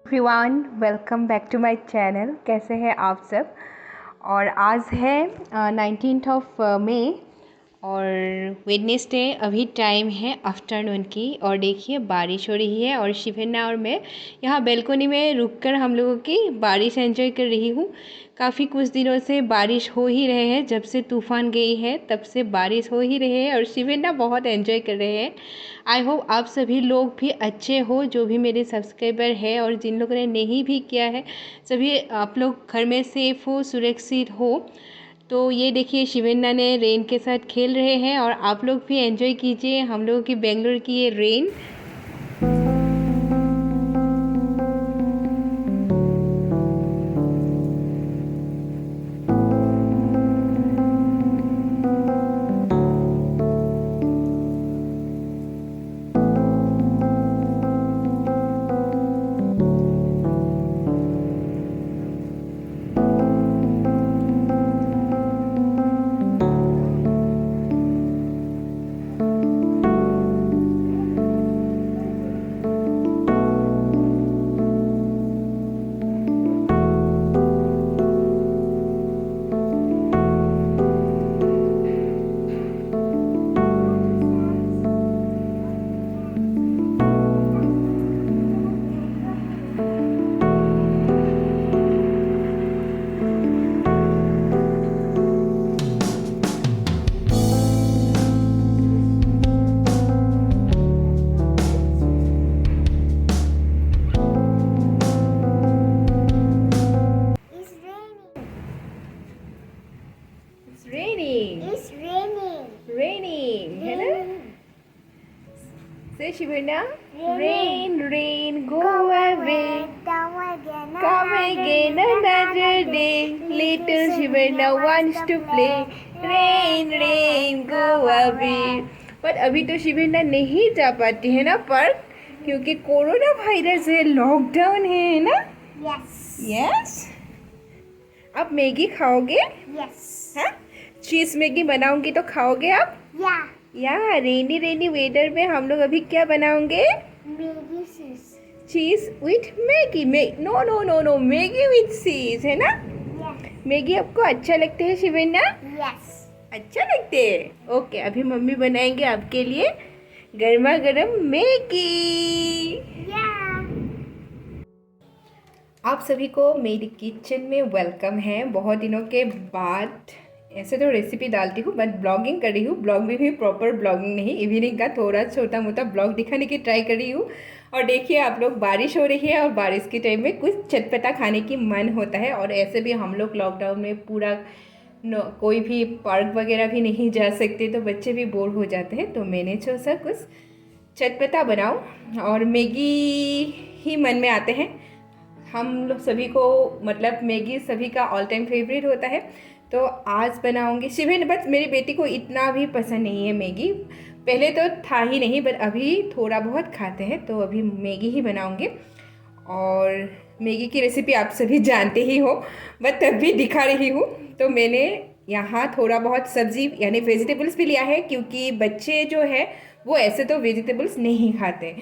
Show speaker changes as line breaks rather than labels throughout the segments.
Everyone, welcome back to my channel. कैसे हैं आप सब। और आज है 19th ऑफ मई और वेडनेसडे। अभी टाइम है आफ्टरनून की और देखिए बारिश हो रही है और शिवेना और मैं यहाँ बेल्कोनी में रुककर हम लोगों की बारिश एंजॉय कर रही हूँ। काफ़ी कुछ दिनों से बारिश हो ही रहे हैं, जब से तूफ़ान गई है तब से बारिश हो ही रहे हैं और शिवेना बहुत एंजॉय कर रहे हैं। आई होप आप सभी लोग भी अच्छे हो, जो भी मेरे सब्सक्राइबर है और जिन लोगों ने नहीं भी किया है, सभी आप लोग घर में सेफ़ हो, सुरक्षित हो। तो ये देखिए शिवेना ने रेन के साथ खेल रहे हैं और आप लोग भी एंजॉय कीजिए हम लोगों की बेंगलोर की ये रेन।
It's raining,
है ना। से शिवेना, rain go away, come again another day, little शिवेना wants to play, rain go away। पर अभी तो शिवेना नहीं जा पाती है ना पार्क, क्योंकि कोरोना वायरस है, लॉकडाउन है ना। यस। आप मैगी खाओगे? हाँ, चीज़ मैगी बनाऊंगी तो खाओगे आप? या रेनी वेदर में हम लोग अभी क्या बनाओगे? Cheese with Maggi. No no no no, Maggi with cheese, है ना। मैगी आपको अच्छा लगता है शिवेना? अच्छा लगते है। ओके, अभी मम्मी बनाएंगे आपके लिए गर्मा गर्म मैगी। आप सभी को मेरी किचन में वेलकम है। बहुत दिनों के बाद ऐसे तो रेसिपी डालती हूँ, बट ब्लॉगिंग कर रही हूँ। ब्लॉग में भी प्रॉपर ब्लॉगिंग नहीं, इवनिंग का थोड़ा छोटा मोटा ब्लॉग दिखाने की ट्राई कर रही हूँ। और देखिए आप लोग, बारिश हो रही है और बारिश के टाइम में कुछ चटपटा खाने की मन होता है। और ऐसे भी हम लोग लॉकडाउन में पूरा कोई भी पार्क वगैरह भी नहीं जा सकते, तो बच्चे भी बोर हो जाते हैं। तो मैंने सोचा कुछ चटपटा बनाओ और मैगी ही मन में आते हैं हम लोग सभी को। मतलब मैगी सभी का ऑल टाइम फेवरेट होता है, तो आज बनाऊंगी शिवेन। बस मेरी बेटी को इतना भी पसंद नहीं है मैगी, पहले तो था ही नहीं, बट अभी थोड़ा बहुत खाते हैं, तो अभी मैगी ही बनाऊंगी। और मैगी की रेसिपी आप सभी जानते ही हो, बट तब भी दिखा रही हूँ। तो मैंने यहाँ थोड़ा बहुत सब्जी यानी वेजिटेबल्स भी लिया है, क्योंकि बच्चे जो है वो ऐसे तो वेजिटेबल्स नहीं खाते,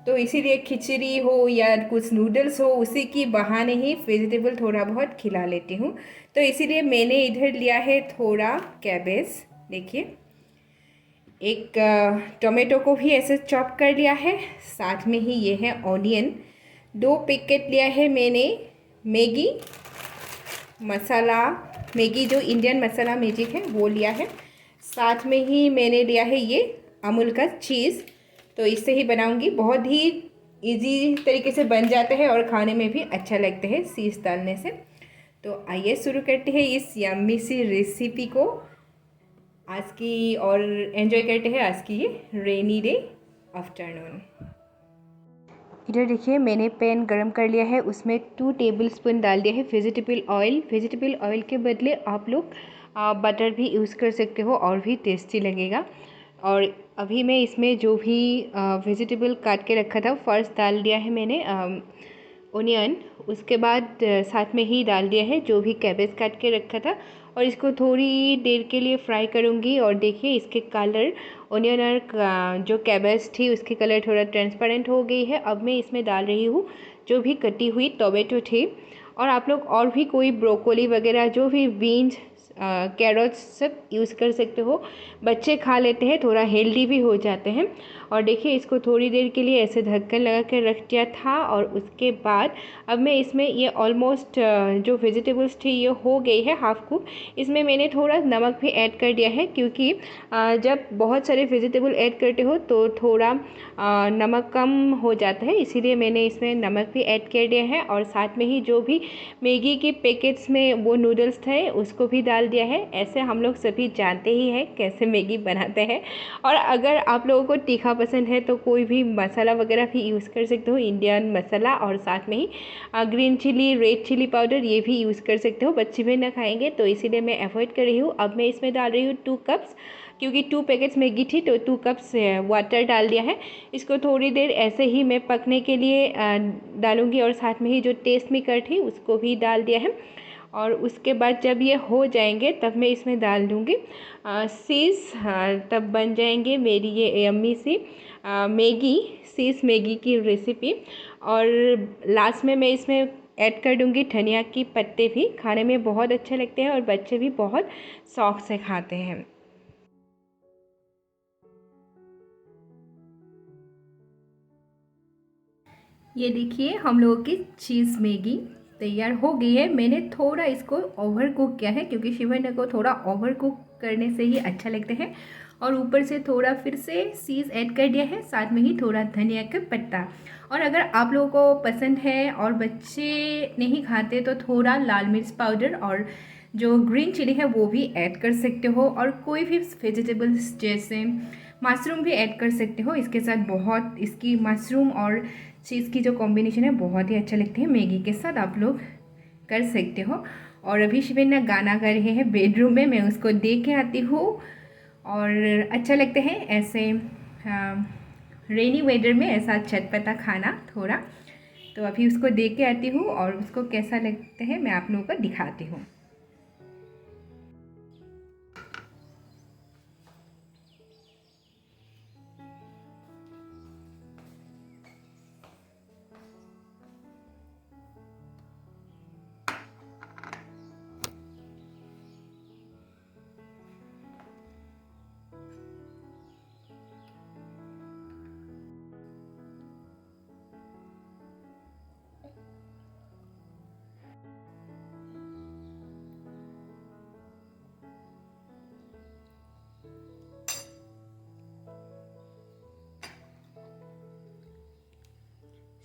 तो इसीलिए खिचड़ी हो या कुछ नूडल्स हो, उसी की बहाने ही वेजिटेबल थोड़ा बहुत खिला लेती हूँ। तो इसीलिए मैंने इधर लिया है थोड़ा कैबेज, देखिए। एक टोमेटो को भी ऐसे चॉप कर लिया है, साथ में ही ये है ऑनियन। 2 पैकेट लिया है मैंने मैगी मसाला, मैगी जो इंडियन मसाला मैजिक है वो लिया है। साथ में ही मैंने लिया है ये अमूल का चीज़, तो इससे ही बनाऊंगी। बहुत ही इजी तरीके से बन जाते हैं और खाने में भी अच्छा लगते हैं चीज़ डालने से। तो आइए शुरू करते हैं इस यम्मी सी रेसिपी को आज की, और एंजॉय करते हैं आज की ये रेनी डे आफ्टरनून। इधर देखिए मैंने पैन गरम कर लिया है, उसमें 2 टेबलस्पून डाल दिया है वेजिटेबल ऑयल। वेजिटेबल ऑयल के बदले आप लोग बटर भी यूज़ कर सकते हो और भी टेस्टी लगेगा। और अभी मैं इसमें जो भी वेजिटेबल काट के रखा था, फर्स्ट डाल दिया है मैंने ओनियन। उसके बाद साथ में ही डाल दिया है जो भी कैबेज काट के रखा था, और इसको थोड़ी देर के लिए फ्राई करूँगी। और देखिए इसके कलर, ओनियन और जो कैबेज थी उसकी कलर थोड़ा ट्रांसपेरेंट हो गई है। अब मैं इसमें डाल रही हूँ जो भी कटी हुई टोमेटो थे, और आप लोग और भी कोई ब्रोकोली वगैरह जो भी बीन्स कैरोट्स सब यूज़ कर सकते हो। बच्चे खा लेते हैं, थोड़ा हेल्दी भी हो जाते हैं। और देखिए इसको थोड़ी देर के लिए ऐसे ढक्कन लगा कर रख दिया था, और उसके बाद अब मैं इसमें ये ऑलमोस्ट जो वेजिटेबल्स थे ये हो गई है हाफ कुक। इसमें मैंने थोड़ा नमक भी ऐड कर दिया है, क्योंकि जब बहुत सारे वेजिटेबल ऐड करते हो तो थोड़ा नमक कम हो जाता है, इसीलिए मैंने इसमें नमक भी ऐड कर दिया है। और साथ में ही जो भी मैगी के पैकेट्स में वो नूडल्स थे उसको भी डाल दिया है। ऐसे हम लोग सभी जानते ही हैं कैसे मैगी बनाते हैं। और अगर आप लोगों को तीखा पसंद है तो कोई भी मसाला वगैरह भी यूज़ कर सकते हो, इंडियन मसाला, और साथ में ही green chilli, red chilli powder ये भी यूज़ कर सकते हो। बच्चे भी ना खाएंगे तो इसीलिए मैं अवॉइड कर रही हूँ। अब मैं इसमें डाल रही हूँ 2 कप्स, क्योंकि 2 पैकेट्स मैगी थी तो 2 कप्स वाटर डाल दिया है। इसको थोड़ी देर ऐसे ही मैं पकने के लिए डालूँगी, और साथ में ही जो टेस्ट मेकर थी उसको भी डाल दिया है। और उसके बाद जब ये हो जाएंगे तब मैं इसमें डाल दूँगी सीज़, तब बन जाएंगे मेरी ये यम्मी सी मैगी, सीज़ मैगी की रेसिपी। और लास्ट में मैं इसमें ऐड कर दूँगी धनिया की पत्ते भी, खाने में बहुत अच्छे लगते हैं और बच्चे भी बहुत शौक से खाते हैं। ये देखिए हम लोगों की चीज़ मैगी तैयार हो गई है। मैंने थोड़ा इसको ओवर कुक किया है, क्योंकि शिवन्या को थोड़ा ओवर कुक करने से ही अच्छा लगता है। और ऊपर से थोड़ा फिर से चीज़ ऐड कर दिया है, साथ में ही थोड़ा धनिया का पत्ता। और अगर आप लोगों को पसंद है और बच्चे नहीं खाते तो थोड़ा लाल मिर्च पाउडर और जो ग्रीन चिली है वो भी ऐड कर सकते हो, और कोई भी वेजिटेबल्स जैसे मशरूम भी ऐड कर सकते हो। इसके साथ बहुत इसकी मशरूम और चीज़ की जो कॉम्बिनेशन है बहुत ही अच्छा लगता है, मैगी के साथ आप लोग कर सकते हो। और अभी शिवन्या गाना गा रहे हैं बेडरूम में, मैं उसको देख के आती हूँ। और अच्छा लगता है ऐसे रेनी वेदर में ऐसा चटपटा खाना थोड़ा। तो अभी उसको देख के आती हूँ और उसको कैसा लगता है मैं आप लोगों को दिखाती हूँ।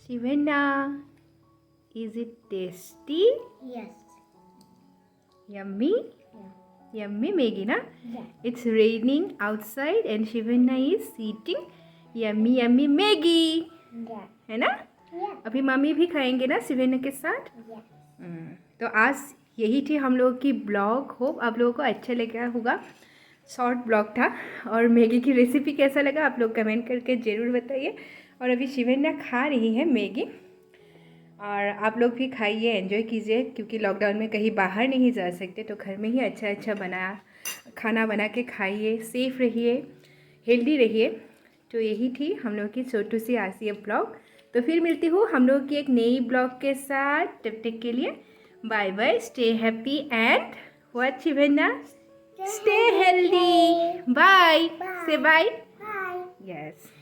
Shivanna, is it tasty?
Yes.
Yummy?
Yeah.
Yummy Maggie, na?
Yeah.
It's raining outside and Shivanna is eating yummy yummy Maggie.
Yeah.
है ना?
Yeah.
अभी मम्मी भी खाएंगे ना शिवन्या के साथ।
Yeah.
तो आज यही थी हम लोगों की ब्लॉग। होप आप लोगों को अच्छा लगा होगा, शॉर्ट ब्लॉग था। और मैगी की रेसिपी कैसा लगा आप लोग कमेंट करके ज़रूर बताइए। और अभी शिवन्या खा रही है मैगी, और आप लोग भी खाइए, एंजॉय कीजिए, क्योंकि लॉकडाउन में कहीं बाहर नहीं जा सकते तो घर में ही अच्छा अच्छा खाना बना के खाइए, सेफ़ रहिए, हेल्दी रहिए। तो यही थी हम लोग की छोटी सी आसिया ब्लॉग। तो फिर मिलती हूँ हम लोग की एक नई ब्लॉग के साथ। तब तक के लिए bye bye, stay happy and what Shivanya, stay healthy. Bye, say bye.
Bye.
Yes.